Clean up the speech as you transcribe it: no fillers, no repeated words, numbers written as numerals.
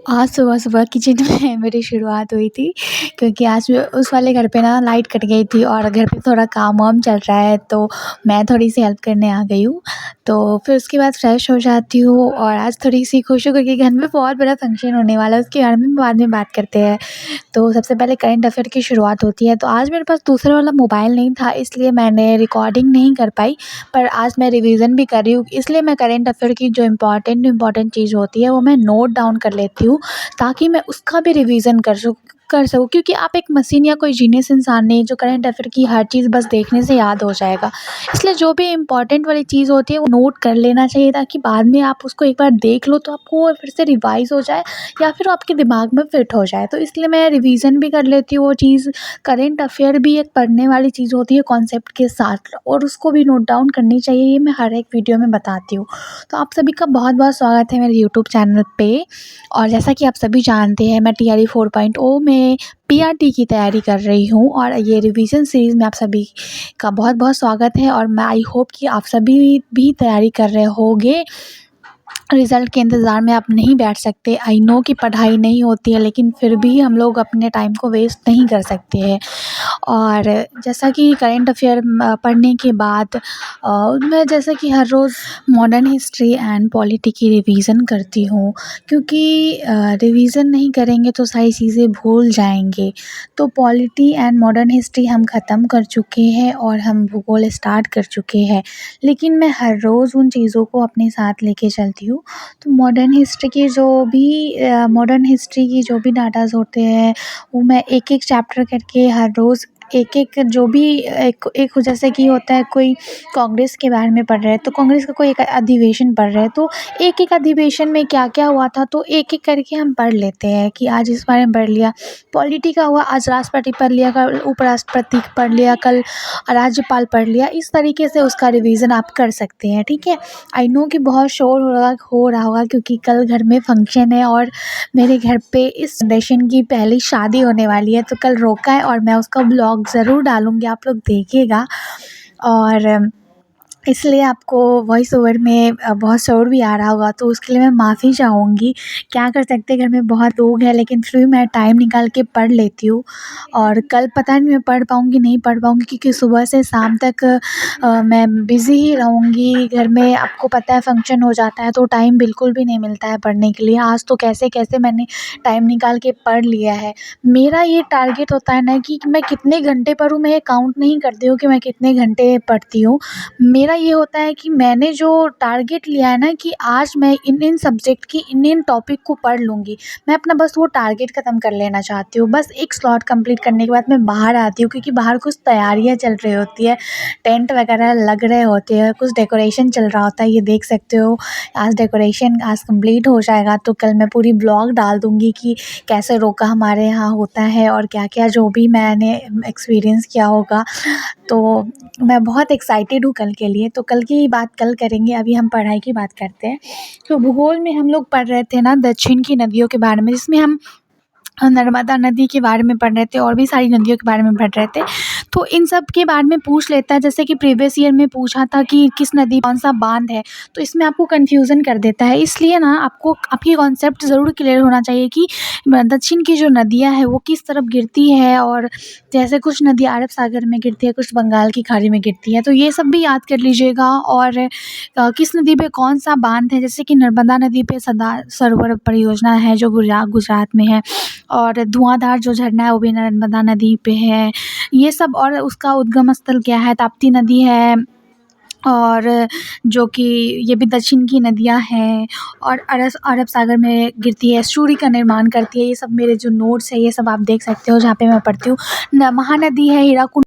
आज सुबह-सुबह किचन में मेरी शुरुआत हुई थी क्योंकि आज उस वाले घर पे ना लाइट कट गई थी और घर पे थोड़ा काम-वाम चल रहा है, तो मैं थोड़ी-सी हेल्प करने आ गई हूँ। तो फिर उसके बाद फ्रेश हो जाती हूँ और आज थोड़ी-सी खुश हूँ क्योंकि घर में बहुत बड़ा फंक्शन होने वाला है, उसके बारे में बाद में बात करते हैं। तो सबसे पहले करंट अफ़ेयर की शुरुआत होती है, तो आज मेरे पास दूसरा वाला मोबाइल नहीं था, इसलिए मैंने रिकॉर्डिंग नहीं कर पाई। पर आज मैं रिवीज़न भी कर रही हूँ, इसलिए मैं करंट अफ़ेयर की जो इम्पोर्टेंट चीज़ होती है वो मैं नोट डाउन कर लेती हूँ, ताकि मैं उसका भी रिवीज़न कर सकूँ क्योंकि आप एक मशीन या कोई जीनियस इंसान नहीं, जो करंट अफ़ेयर की हर चीज़ बस देखने से याद हो जाएगा। इसलिए जो भी इम्पोर्टेंट वाली चीज़ होती है वो नोट कर लेना चाहिए, ताकि बाद में आप उसको एक बार देख लो तो आपको वो फिर से रिवाइज़ हो जाए या फिर वो आपके दिमाग में फिट हो जाए। तो इसलिए मैं रिवीज़न भी कर लेती हूँ वो चीज़। करंट अफ़ेयर भी एक पढ़ने वाली चीज़ होती है कॉन्सेप्ट के साथ, और उसको भी नोट डाउन करनी चाहिए, ये मैं हर एक वीडियो में बताती हूँ। तो आप सभी का बहुत-बहुत स्वागत है मेरे यूट्यूब चैनल पे। और जैसा कि आप सभी जानते हैं, मैं टीआरई 4.0 में पीआरटी की तैयारी कर रही हूँ और ये रिवीजन सीरीज़ में आप सभी का बहुत-बहुत स्वागत है, और मैं आई होप कि आप सभी भी तैयारी कर रहे होंगे। रिज़ल्ट के इंतज़ार में आप नहीं बैठ सकते। आई नो कि पढ़ाई नहीं होती है, लेकिन फिर भी हम लोग अपने टाइम को वेस्ट नहीं कर सकते हैं। और जैसा कि करंट अफ़ेयर पढ़ने के बाद मैं जैसा कि हर रोज़ मॉडर्न हिस्ट्री एंड पॉलिटी की रिवीज़न करती हूँ, क्योंकि रिवीज़न नहीं करेंगे तो सारी चीज़ें भूल जाएँगे। तो पॉलिटी एंड मॉडर्न हिस्ट्री हम ख़त्म कर चुके हैं और हम भूगोल स्टार्ट कर चुके हैं, लेकिन मैं हर रोज़ उन चीज़ों को अपने साथ लेके चलती हूँ। तो मॉडर्न हिस्ट्री की जो भी डाटाज़ होते हैं, वो मैं एक-एक चैप्टर करके हर रोज़ एक-एक जो भी एक एक जैसे कि होता है, कोई कांग्रेस के बारे में पढ़ रहे हैं, तो कांग्रेस का कोई एक अधिवेशन पढ़ रहे हैं, तो एक-एक अधिवेशन में क्या-क्या हुआ था, तो एक-एक करके हम पढ़ लेते हैं कि आज इस बारे में पढ़ लिया। पॉलिटी का हुआ, आज राष्ट्रपति पढ़ लिया, कल उपराष्ट्रपति पढ़ लिया, कल राज्यपाल पढ़ लिया। इस तरीके से उसका रिवीज़न आप कर सकते हैं, ठीक है। आई नो कि बहुत शोर हो रहा होगा क्योंकि कल घर में फंक्शन है और मेरे घर पे इस जनरेशन की पहली शादी होने वाली है, तो कल रोका है और मैं उसका ब्लॉग ज़रूर डालूँगी, आप लोग देखिएगा। और इसलिए आपको वॉइस ओवर में बहुत शोर भी आ रहा होगा, तो उसके लिए मैं माफ़ी चाहूँगी। क्या कर सकते हैं, घर में बहुत लोग हैं, लेकिन फिर भी मैं टाइम निकाल के पढ़ लेती हूँ। और कल पता नहीं मैं पढ़ पाऊँगी नहीं पढ़ पाऊँगी, क्योंकि सुबह से शाम तक मैं बिज़ी ही रहूँगी। घर में आपको पता है फंक्शन हो जाता है तो टाइम बिल्कुल भी नहीं मिलता है पढ़ने के लिए। आज तो कैसे-कैसे मैंने टाइम निकाल के पढ़ लिया है। मेरा ये टारगेट होता है ना कि मैं कितने घंटे पढूँ, मैं ये काउंट नहीं करती हूँ कि मैं कितने घंटे पढ़ती हूँ। मेरा ये होता है कि मैंने जो टारगेट लिया है ना कि आज मैं इन सब्जेक्ट की इन टॉपिक को पढ़ लूँगी, मैं अपना बस वो टारगेट ख़त्म कर लेना चाहती हूँ। बस एक स्लॉट कंप्लीट करने के बाद मैं बाहर आती हूँ, क्योंकि बाहर कुछ तैयारियाँ चल रही होती है, टेंट वगैरह लग रहे होते हैं, कुछ डेकोरेशन चल रहा होता है, ये देख सकते हो। आज डेकोरेशन आज कंप्लीट हो जाएगा तो कल मैं पूरी ब्लॉग डाल दूँगी कि कैसे रोका हमारे यहाँ होता है और क्या-क्या जो भी मैंने एक्सपीरियंस किया होगा। तो मैं बहुत एक्साइटेड हूँ कल के लिए। तो कल की बात कल करेंगे, अभी हम पढ़ाई की बात करते हैं। तो भूगोल में हम लोग पढ़ रहे थे ना दक्षिण की नदियों के बारे में, जिसमें हम नर्मदा नदी के बारे में पढ़ रहे थे और भी सारी नदियों के बारे में पढ़ रहे थे। तो इन सब के बारे में पूछ लेता है, जैसे कि प्रीवियस ईयर में पूछा था कि किस नदी कौन-सा बाँध है, तो इसमें आपको कन्फ्यूज़न कर देता है। इसलिए ना आपको आपकी कॉन्सेप्ट ज़रूर क्लियर होना चाहिए कि दक्षिण की जो नदियाँ हैं वो किस तरफ गिरती है, और जैसे कुछ नदियाँ अरब सागर में गिरती है, कुछ बंगाल की खाड़ी में गिरती है, तो ये सब भी याद कर लीजिएगा। और किस नदी पे कौन-सा बाँध है, जैसे कि नर्मदा नदी पे सरदार सरोवर परियोजना है जो गुजरात में है, और धुआंधार जो झरना है वो भी नर्मदा नदी पे है। ये सब, और उसका उद्गम स्थल क्या है, ताप्ती नदी है, और जो कि ये भी दक्षिण की नदियाँ हैं, और अरब सागर में गिरती है, सूर्य का निर्माण करती है। ये सब मेरे जो नोट्स है ये सब आप देख सकते हो, जहाँ पे मैं पढ़ती हूँ। महानदी है हीराकुंड।